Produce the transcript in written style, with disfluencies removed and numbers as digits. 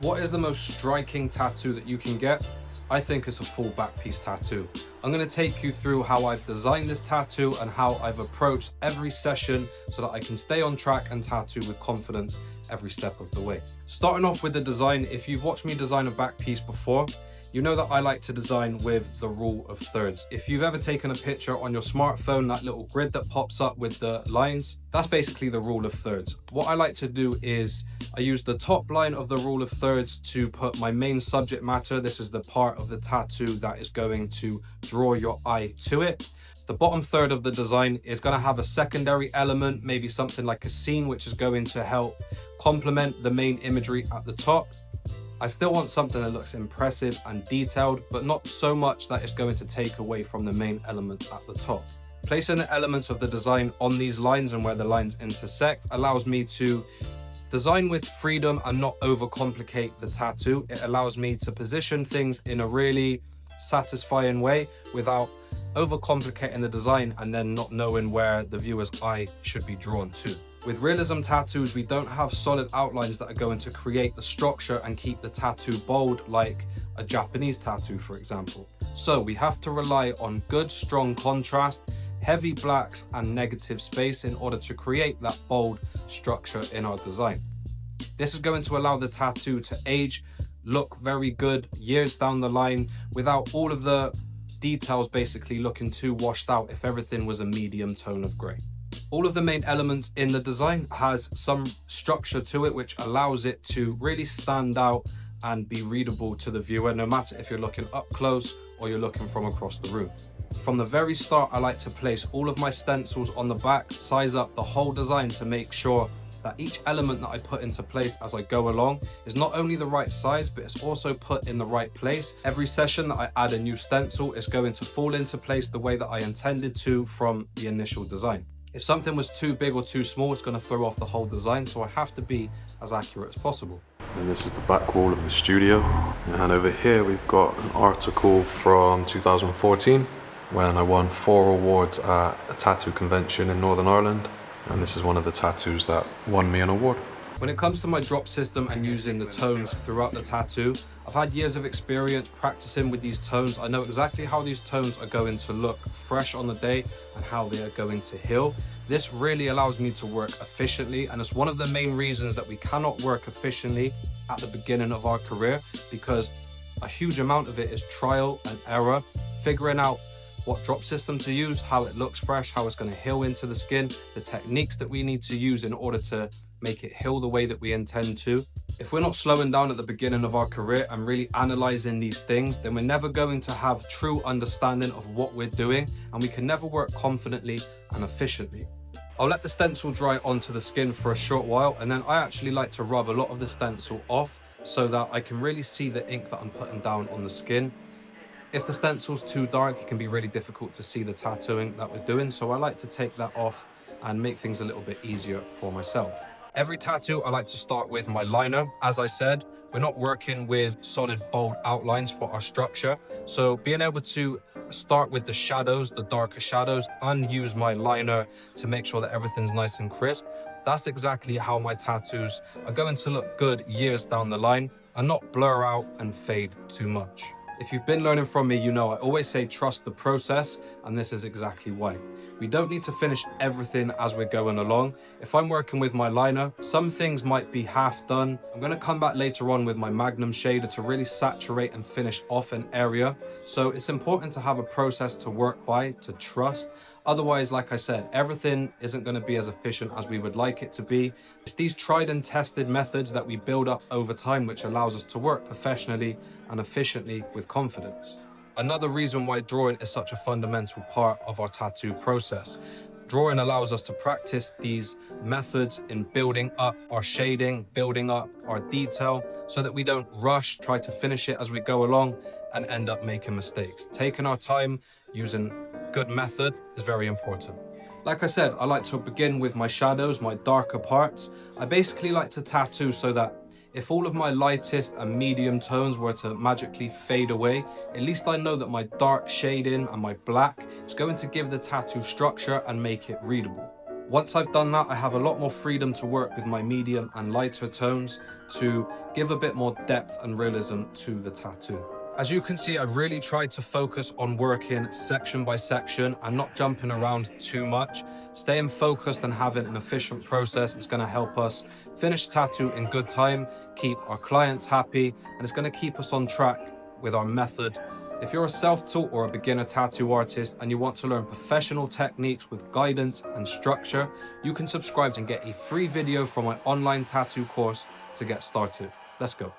What is the most striking tattoo that you can get? I think it's a full back piece tattoo. I'm going to take you through how I've designed this tattoo and how I've approached every session so that I can stay on track and tattoo with confidence every step of the way. Starting off with the design, if you've watched me design a back piece before, you know that I like to design with the rule of thirds. If you've ever taken a picture on your smartphone, that little grid that pops up with the lines, that's basically the rule of thirds. What I like to do is I use the top line of the rule of thirds to put my main subject matter. This is the part of the tattoo that is going to draw your eye to it. The bottom third of the design is going to have a secondary element, maybe something like a scene, which is going to help complement the main imagery at the top. I still want something that looks impressive and detailed, but not so much that it's going to take away from the main element at the top. Placing the elements of the design on these lines and where the lines intersect allows me to design with freedom and not overcomplicate the tattoo. It allows me to position things in a really satisfying way without overcomplicating the design and then not knowing where the viewer's eye should be drawn to. With realism tattoos, we don't have solid outlines that are going to create the structure and keep the tattoo bold like a Japanese tattoo, for example. So we have to rely on good, strong contrast, heavy blacks and negative space in order to create that bold structure in our design. This is going to allow the tattoo to age, look very good years down the line without all of the details basically looking too washed out if everything was a medium tone of grey. All of the main elements in the design has some structure to it which allows it to really stand out and be readable to the viewer, no matter if you're looking up close or you're looking from across the room. From the very start, I like to place all of my stencils on the back, size up the whole design to make sure that each element that I put into place as I go along is not only the right size, but it's also put in the right place. Every session that I add a new stencil is going to fall into place the way that I intended to from the initial design. If something was too big or too small, it's going to throw off the whole design, so I have to be as accurate as possible. And this is the back wall of the studio. And over here we've got an article from 2014 when I won 4 awards at a tattoo convention in Northern Ireland. And this is one of the tattoos that won me an award. When it comes to my drop system and using the tones throughout the tattoo, I've had years of experience practicing with these tones. I know exactly how these tones are going to look fresh on the day and how they are going to heal. This really allows me to work efficiently, and it's one of the main reasons that we cannot work efficiently at the beginning of our career, because a huge amount of it is trial and error, figuring out what drop system to use, how it looks fresh, how it's going to heal into the skin, the techniques that we need to use in order to make it heal the way that we intend to. If we're not slowing down at the beginning of our career and really analyzing these things, then we're never going to have true understanding of what we're doing, and we can never work confidently and efficiently. I'll let the stencil dry onto the skin for a short while, and then I actually like to rub a lot of the stencil off so that I can really see the ink that I'm putting down on the skin. If the stencil's too dark, it can be really difficult to see the tattooing that we're doing, so I like to take that off and make things a little bit easier for myself. Every tattoo, I like to start with my liner. As I said, we're not working with solid, bold outlines for our structure, so being able to start with the shadows, the darker shadows, and use my liner to make sure that everything's nice and crisp, that's exactly how my tattoos are going to look good years down the line and not blur out and fade too much. If you've been learning from me, you know I always say trust the process, and this is exactly why. We don't need to finish everything as we're going along. If I'm working with my liner, some things might be half done. I'm going to come back later on with my Magnum shader to really saturate and finish off an area. So it's important to have a process to work by, to trust. Otherwise, like I said, everything isn't going to be as efficient as we would like it to be. It's these tried and tested methods that we build up over time which allows us to work professionally and efficiently with confidence. Another reason why drawing is such a fundamental part of our tattoo process. Drawing allows us to practice these methods in building up our shading, building up our detail, so that we don't rush, try to finish it as we go along and end up making mistakes. Taking our time, using good method is very important. Like I said, I like to begin with my shadows, my darker parts. I basically like to tattoo so that if all of my lightest and medium tones were to magically fade away, at least I know that my dark shading and my black is going to give the tattoo structure and make it readable. Once I've done that, I have a lot more freedom to work with my medium and lighter tones to give a bit more depth and realism to the tattoo. As you can see, I really tried to focus on working section by section and not jumping around too much. Staying focused and having an efficient process is going to help us finish the tattoo in good time, keep our clients happy, and it's going to keep us on track with our method. If you're a self-taught or a beginner tattoo artist and you want to learn professional techniques with guidance and structure, you can subscribe and get a free video from my online tattoo course to get started. Let's go.